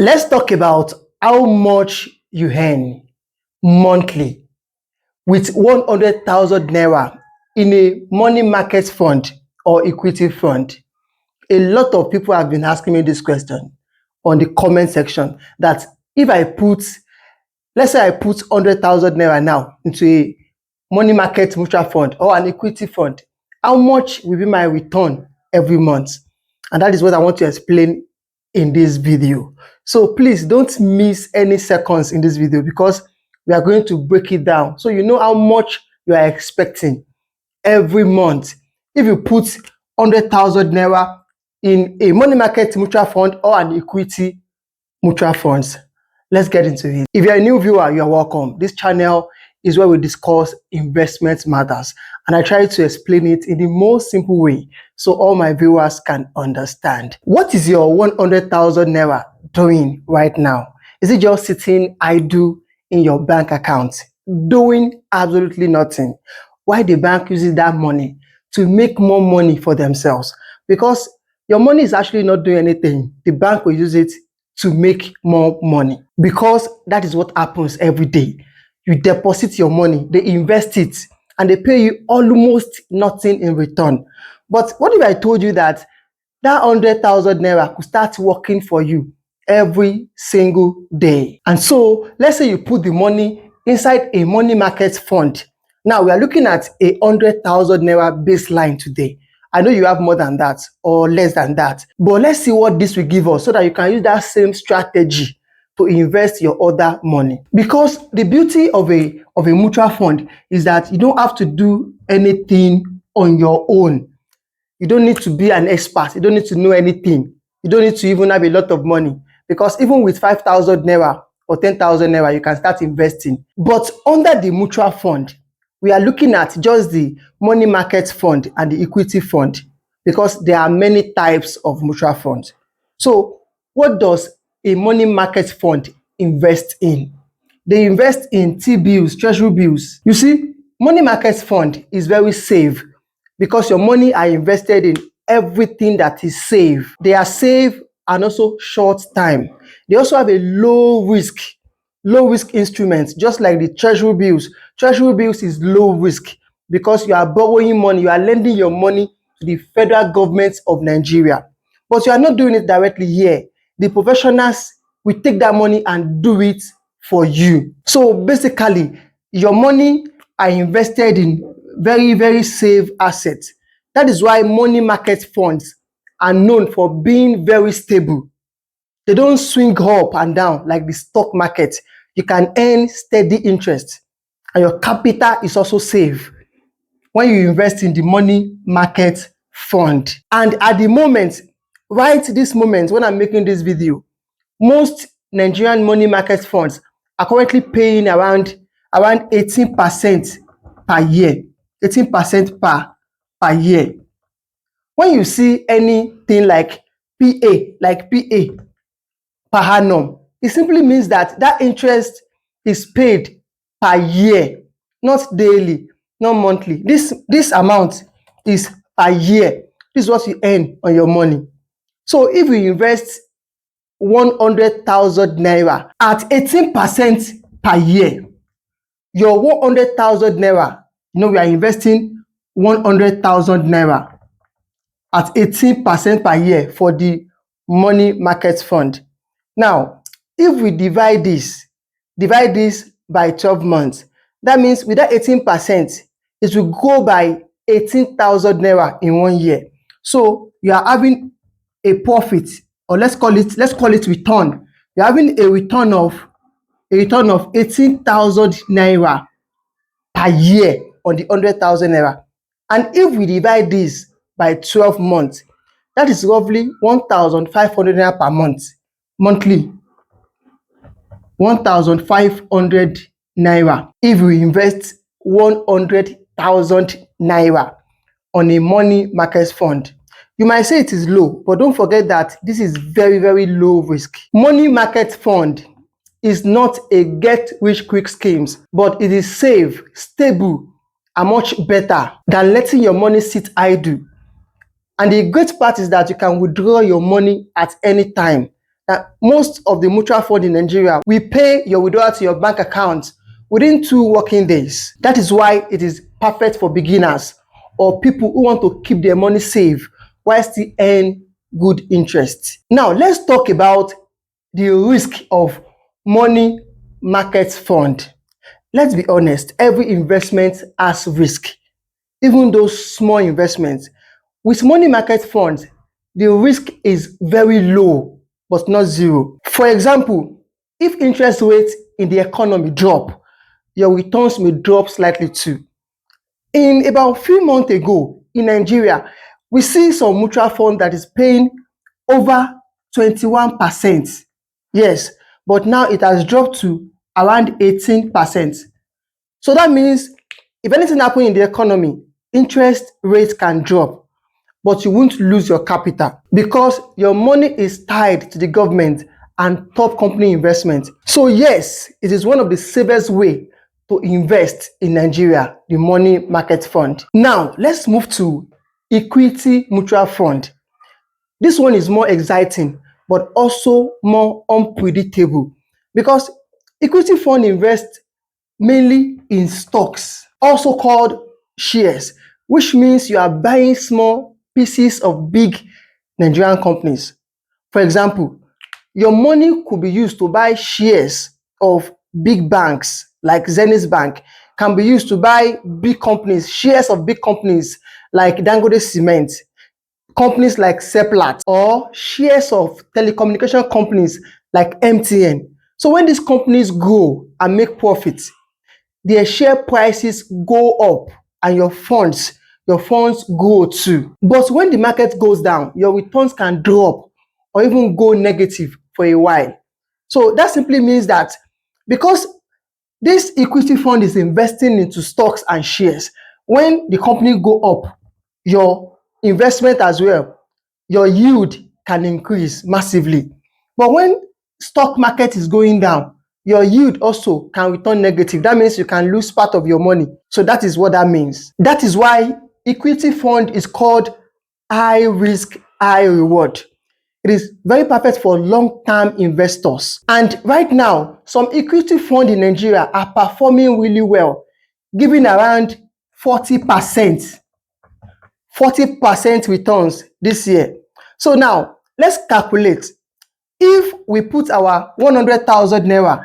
Let's talk about how much you earn monthly with 100,000 naira in a money market fund or equity fund. A lot of people have been asking me this question on the comment section that if I put, let's say I put 100,000 naira now into a money market mutual fund or an equity fund, how much will be my return every month? And that is what I want to explain in this video. So please don't miss any seconds in this video because we are going to break it down so you know how much you are expecting every month if you put 100,000 naira in a money market mutual fund or an equity mutual funds. Let's get into it. If you're a new viewer, you're welcome. This channel is where we discuss investment matters, and I try to explain it in the most simple way so all my viewers can understand. What is your 100,000 naira doing right now? Is it just sitting idle in your bank account, doing absolutely nothing? Why the bank uses that money to make more money for themselves? Because your money is actually not doing anything. The bank will use it to make more money, because that is what happens every day. You deposit your money, they invest it, and they pay you almost nothing in return. But what if I told you that 100,000 naira could start working for you every single day? And so let's say you put the money inside a money market fund. Now we are looking at 100,000 naira baseline today. I know you have more than that or less than that, but let's see what this will give us so that you can use that same strategy to invest your other money. Because the beauty of a mutual fund is that you don't have to do anything on your own. You don't need to be an expert. You don't need to know anything. You don't need to even have a lot of money, because even with 5,000 naira or 10,000 naira, you can start investing. But under the mutual fund, we are looking at just the money market fund and the equity fund, because there are many types of mutual funds. So what does a money market fund invest in? They invest in T-bills, treasury bills. You see, money market fund is very safe because your money are invested in everything that is safe. They are safe and also short time. They also have a low risk instruments, just like the treasury bills. Treasury bills is low risk because you are borrowing money, you are lending your money to the federal government of Nigeria. But you are not doing it directly here. The professionals will take that money and do it for you. So basically, your money are invested in very, very safe assets. That is why money market funds are known for being very stable. They don't swing up and down like the stock market. You can earn steady interest, and your capital is also safe when you invest in the money market fund. And at the moment, right this moment when I'm making this video, most Nigerian money market funds are currently paying around 18% per year. 18% per year. When you see anything like PA per annum, it simply means that that interest is paid per year, not daily, not monthly. This amount is per year. This is what you earn on your money. So if you invest 100,000 naira at 18% per year, your 100,000 naira, we are investing 100,000 naira at 18% per year for the money market fund. Now, if we divide this by 12 months, that means with that 18%, it will go by 18,000 naira in 1 year. So you are having a profit, or let's call it return. You're having a return of 18,000 naira per year on the 100,000 naira. And if we divide this by 12 months, that is roughly 1,500 naira per month, monthly. 1,500 naira if we invest 100,000 naira on a money market fund. You might say it is low, but don't forget that this is very, very low risk. Money market fund is not a get rich quick schemes, but it is safe, stable, and much better than letting your money sit idle. And the great part is that you can withdraw your money at any time. that most of the mutual fund in Nigeria will pay your withdrawal to your bank account within 2 working days. That is why it is perfect for beginners or people who want to keep their money safe while still earn good interest. Now, let's talk about the risk of money market fund. Let's be honest, every investment has risk, even those small investments. With money market funds, the risk is very low, but not zero. For example, if interest rates in the economy drop, your returns may drop slightly too. In about a few months ago in Nigeria, we see some mutual fund that is paying over 21%. Yes, but now it has dropped to around 18%. So that means if anything happens in the economy, interest rates can drop, but you won't lose your capital because your money is tied to the government and top company investment. So yes, it is one of the safest way to invest in Nigeria, the money market fund. Now, let's move to equity mutual fund. This one is more exciting, but also more unpredictable because equity fund invest mainly in stocks, also called shares, which means you are buying small pieces of big Nigerian companies. For example, your money could be used to buy shares of big banks like Zenith Bank, can be used to buy big companies, shares of big companies like Dangote Cement, companies like Seplat, or shares of telecommunication companies like MTN. So when these companies grow and make profits, their share prices go up and your funds grow too. But when the market goes down, your returns can drop or even go negative for a while. So that simply means that because this equity fund is investing into stocks and shares, when the company go up, your investment as well, your yield can increase massively. But when stock market is going down, your yield also can return negative. That means you can lose part of your money. So that is what that means. That is why equity fund is called high risk, high reward. It is very perfect for long-term investors. And right now, some equity funds in Nigeria are performing really well, giving around 40%, 40% returns this year. So now, let's calculate. If we put our 100,000 naira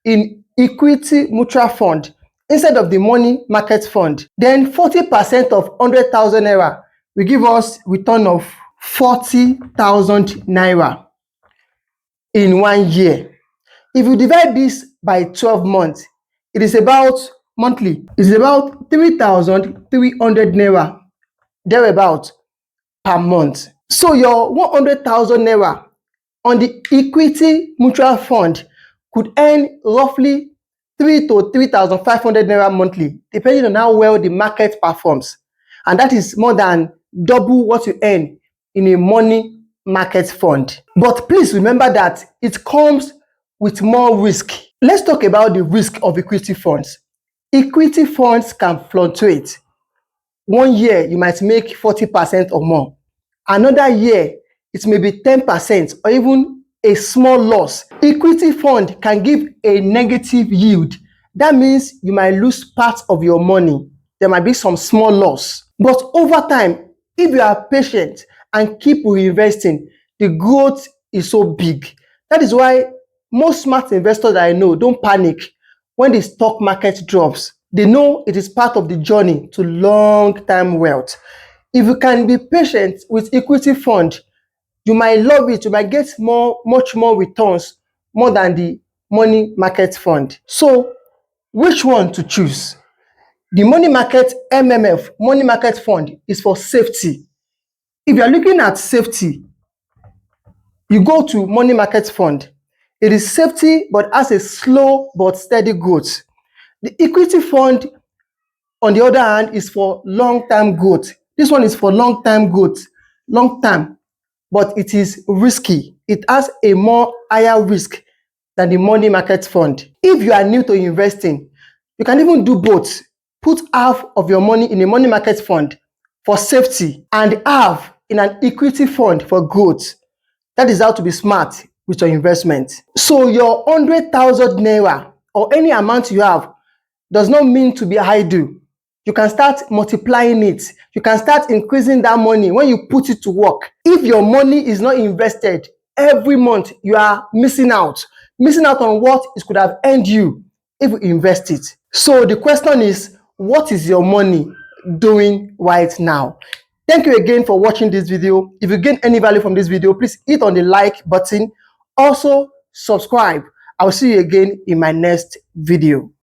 in equity mutual fund instead of the money market fund, then 40% of 100,000 naira will give us return of 40,000 naira in 1 year. If you divide this by 12 months, it is about monthly, it is about 3,300 naira thereabout per month. So your 100,000 naira on the equity mutual fund could earn roughly 3 to 3,500 naira monthly, depending on how well the market performs. And that is more than double what you earn in a money market fund. But please remember that it comes with more risk. Let's talk about the risk of equity funds. Equity funds can fluctuate. 1 year, you might make 40% or more. Another year, it may be 10% or even a small loss. Equity fund can give a negative yield. That means you might lose part of your money. There might be some small loss. But over time, if you are patient and keep reinvesting, the growth is so big. That is why most smart investors that I know don't panic when the stock market drops. They know it is part of the journey to long-term wealth. If you can be patient with equity fund, you might love it, you might get much more returns more than the money market fund. So which one to choose? The money market MMF, money market fund, is for safety. If you are looking at safety, you go to money market fund. It is safety but has a slow but steady growth. The equity fund, on the other hand, is for long-term growth. This one is for long-term growth, long-term, but it is risky. It has a more higher risk than the money market fund. If you are new to investing, you can even do both. Put half of your money in a money market fund for safety and half in an equity fund for growth. That is how to be smart with your investment. So your 100,000 naira or any amount you have does not mean to be idle. You can start multiplying it. You can start increasing that money when you put it to work. If your money is not invested every month, you are missing out. Missing out on what it could have earned you if you invest it. So the question is, what is your money doing right now? Thank you again for watching this video. If you gain any value from this video, please hit on the like button. Also, subscribe. I'll see you again in my next video.